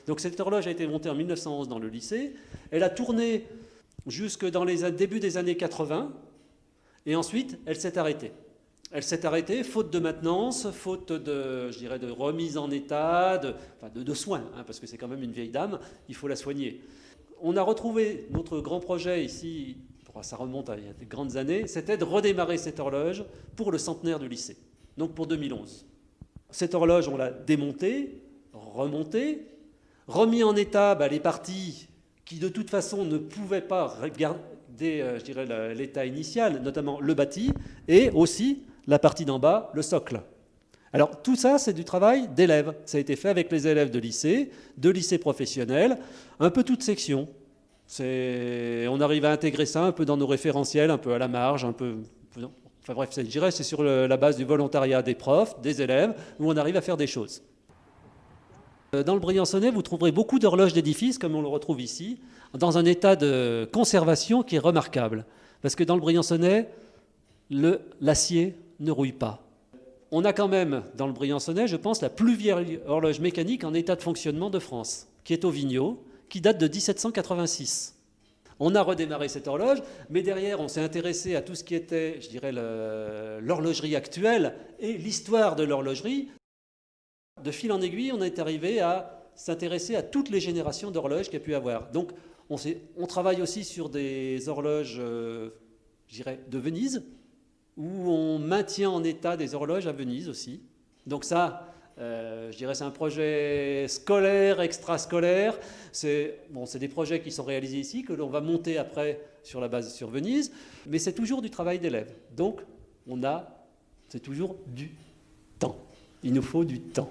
Donc cette horloge a été montée en 1911 dans le lycée. Elle a tourné jusque dans les débuts des années 80. Et ensuite, elle s'est arrêtée. Elle s'est arrêtée faute de maintenance, faute de, je dirais, de remise en état, de soins, hein, parce que c'est quand même une vieille dame, il faut la soigner. On a retrouvé notre grand projet ici, ça remonte à il y a de grandes années, c'était de redémarrer cette horloge pour le centenaire du lycée, donc pour 2011. Cette horloge, on l'a démontée, remontée, remis en état les parties qui de toute façon ne pouvaient pas garder, je dirais, l'état initial, notamment le bâti, et aussi la partie d'en bas, le socle. Alors tout ça, c'est du travail d'élèves. Ça a été fait avec les élèves de lycée professionnels, un peu toute section. On arrive à intégrer ça un peu dans nos référentiels, un peu à la marge, un peu... Enfin bref, je dirais c'est sur la base du volontariat des profs, des élèves, où on arrive à faire des choses. Dans le Briançonnais, vous trouverez beaucoup d'horloges d'édifices, comme on le retrouve ici, dans un état de conservation qui est remarquable. Parce que dans le Briançonnais, l'acier ne rouille pas. On a quand même, dans le Briançonnais, je pense, la plus vieille horloge mécanique en état de fonctionnement de France, qui est au Vigneault, qui date de 1786. On a redémarré cette horloge, mais derrière, on s'est intéressé à tout ce qui était, je dirais, l'horlogerie actuelle et l'histoire de l'horlogerie. De fil en aiguille, on est arrivé à s'intéresser à toutes les générations d'horloges qu'il y a pu avoir. Donc, on travaille aussi sur des horloges, je dirais, de Venise, où on maintient en état des horloges à Venise aussi. Donc ça, je dirais, c'est un projet scolaire, extrascolaire. C'est des projets qui sont réalisés ici, que l'on va monter après sur la base sur Venise, mais c'est toujours du travail d'élève. Donc, c'est toujours du temps. Il nous faut du temps.